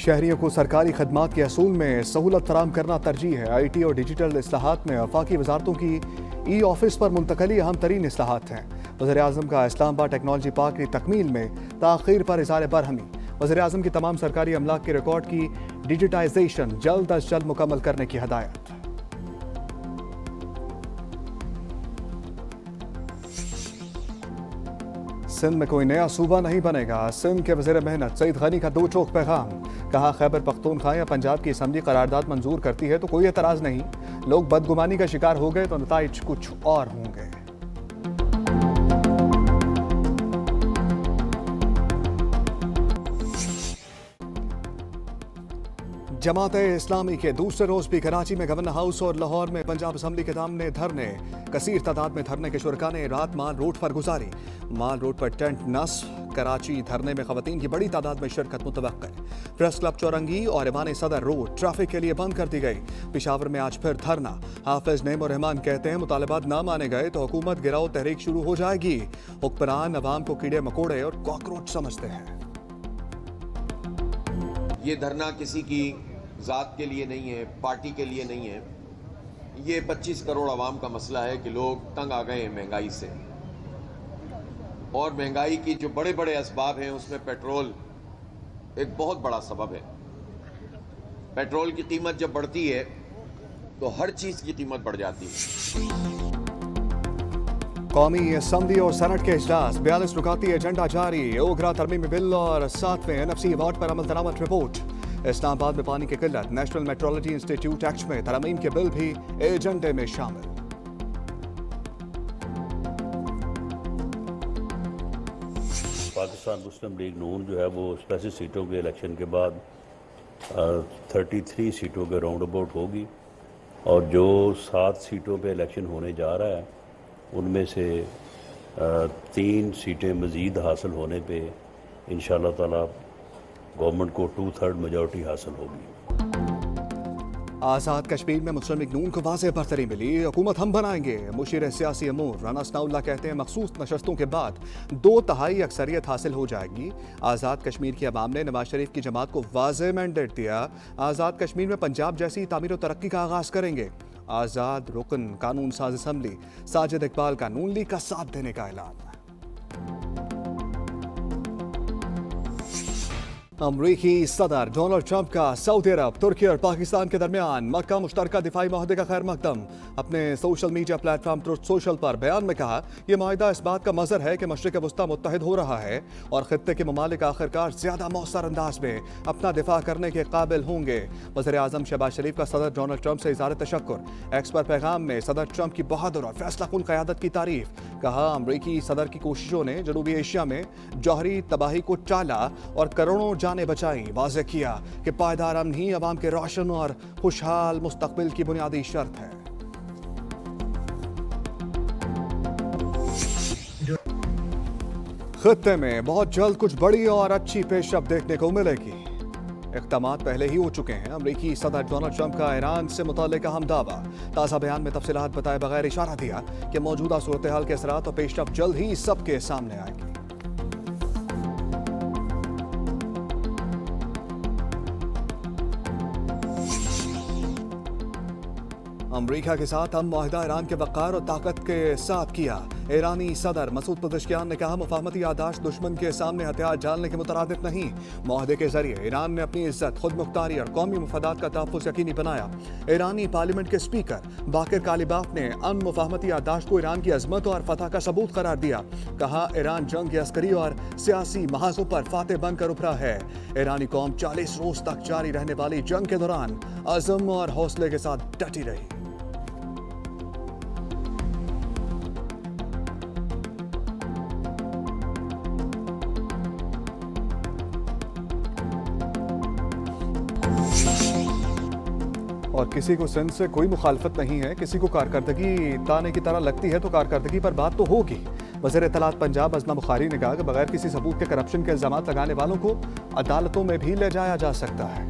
शहरियों को सरकारी खदमात के असूल में सहूलत फराम करना तरजीह है। IT और डिजिटल इस्लाहात में वफाकी वजारतों की ऑफिस पर मुंतकली अहम तरीन इस्लाहात हैं। वज़ीर-ए-आज़म का इस्लामाबाद टेक्नोलॉजी पार्क की तकमील में ताख़ीर पर इज़हार बरहमी। वज़ीर-ए-आज़म की तमाम सरकारी अमलाक के रिकॉर्ड की डिजिटाइजेशन जल्द अज जल्द मुकम्मल करने की हदायत। सिंध में कोई नया सूबा नहीं बनेगा। सिंध के वज़ीर मेहनत सईद गनी का दो चौक पैगाम। कहा, खैबर पख्तूनख्वा या पंजाब की असम्बली करारदाद मंजूर करती है तो कोई एतराज़ नहीं। लोग बदगुमानी का शिकार हो गए तो नताइज कुछ और होंगे। जमात-ए-इस्लामी के दूसरे रोज भी कराची में गवर्नर हाउस और लाहौर में पंजाब असम्बली के सामने धरने। कसीर तादाद में धरने के शुरका ने रात माल रोड पर गुजारी। माल रोड पर टेंट नस्ब। कराची धरने में खवातीन की बड़ी तादाद में शिरकत मुतवक्के। प्रेस क्लब चौरंगी और ईवान सदर रोड ट्रैफिक के लिए बंद कर दी गई। पेशावर में आज फिर धरना। हाफिज नईम और रहमान कहते हैं, मुतालबात न माने गए तो हुकूमत गिराओ तहरीक शुरू हो जाएगी। हुक्मरान अवाम को कीड़े मकोड़े और कॉकरोच समझते हैं। ये धरना किसी की ज़ात के लिए नहीं है, पार्टी के लिए नहीं है। ये 25 करोड़ आवाम का मसला है कि लोग तंग आ गए हैं महंगाई से, और महंगाई की जो बड़े बड़े असबाब हैं उसमें पेट्रोल एक बहुत बड़ा सबब है। पेट्रोल की कीमत जब बढ़ती है तो हर चीज़ की कीमत बढ़ जाती है। कौमी असम्बली और सेनेट के इजलास 42 रुकाती एजेंडा जारी। ओगरा तरमीमी बिल और 7वें NFC अवार्ड पर अमल दरामद रिपोर्ट। इस्लामाबाद में पानी की किल्लत। नेशनल मेट्रोलॉजी इंस्टीट्यूट एक्ट में तरमीम के बिल भी एजेंडे में शामिल। पाकिस्तान मुस्लिम लीग नून जो है वो 85 सीटों के इलेक्शन के बाद 33 सीटों के राउंड अबाउट होगी, और जो 7 सीटों पे इलेक्शन होने जा रहा है उनमें से 3 सीटें मज़ीद हासिल होने पे इंशाअल्लाह ताला गवर्नमेंट को 2/3 मेजॉरिटी हासिल होगी। आज़ाद कश्मीर में मुस्लिम लीग नून को वाज़ेह बरतरी मिली। हुकूमत हम बनाएंगे। मुशीर सियासी अमूर राना सनाउल्लाह कहते हैं, मखसूस नशस्तों के बाद 2/3 अक्सरियत हासिल हो जाएगी। आज़ाद कश्मीर की अवाम ने नवाज शरीफ की जमात को वाज़ेह मैंडेट दिया। आज़ाद कश्मीर में पंजाब जैसी तामीर और तरक्की का आगाज़ करेंगे। आज़ाद रुकन कानून साज असम्बली साजिद इकबाल का नून लीग का साथ देने का ऐलान। अमरीकी सदर डोनाल्ड ट्रंप का सऊदी अरब, तुर्की और पाकिस्तान के दरमियान मक्का मुश्तरका दिफाई माहदे का खैर मकदम। अपने social media platform truth social पर बयान में कहा, यह माहिदा इस बात का मजहर है कि मशरिक वस्ता मुत्तहिद हो रहा है और खित्ते के ममालिक आखिरकार ज्यादा मौसर अंदाज में अपना दिफा करने के काबिल होंगे। वज़ीर-ए-आज़म शहबाज शरीफ का सदर डोनाल्ड ट्रंप से इज़हार तशक्कुर। एक्स पर पैगाम में सदर ट्रंप की बहादुर और फैसलाकुन क़यादत की तारीफ। कहा, अमरीकी सदर की कोशिशों ने जनूबी एशिया में जौहरी तबाही को टाला और करोड़ों जाने बचाई। वाज़ेह किया कि पायदार अमन ही अवाम के रोशन और खुशहाल मुस्तकबिल की बुनियादी शर्त है। खित्ते में बहुत जल्द कुछ बड़ी और अच्छी पेशरफ्त देखने को मिलेगी। इक़दामात पहले ही हो चुके हैं। अमरीकी सदर डोनाल्ड ट्रंप का ईरान से मुताल्लिक़ अहम दावा। ताज़ा बयान में तफसीलात बताए बगैर इशारा दिया कि मौजूदा सूरत हाल के असरात और पेशरफ्त जल्द ही सबके सामने आएगी। अमरीका के साथ हम मुआहिदा ईरान के वक़ार और ताकत के साथ किया। ईरानी सदर मसूद पज़ेश्कियान ने कहा, मुफाहमती यादाश्त दुश्मन के सामने हथियार डालने के मुतरादिफ नहीं। मुआहदे के जरिए ईरान ने अपनी इज्जत, खुद मुख्तारी और कौमी मफादात का तहफ़्फ़ुज़ यकीनी बनाया। ईरानी पार्लियामेंट के स्पीकर बाकिर कालिबाफ ने अमन मुफाहमती यादाश्त को ईरान की अजमत और फतह का सबूत करार दिया। कहा, ईरान जंग के अस्करी और सियासी महाजों पर फातेह बनकर उभरा है। ईरानी कौम 40 रोज तक जारी रहने वाली जंग के दौरान अज़म और हौसले के साथ डटी रही। और किसी को सिंध से कोई मुखालफत नहीं है। किसी को कारकर्दगी ताने की तरह लगती है तो कारकर्दगी पर बात तो होगी। वज़ीर इत्तलात पंजाब अज़मा बुखारी ने कहा कि बगैर किसी सबूत के करप्शन के इल्ज़ामात लगाने वालों को अदालतों में भी ले जाया जा सकता है।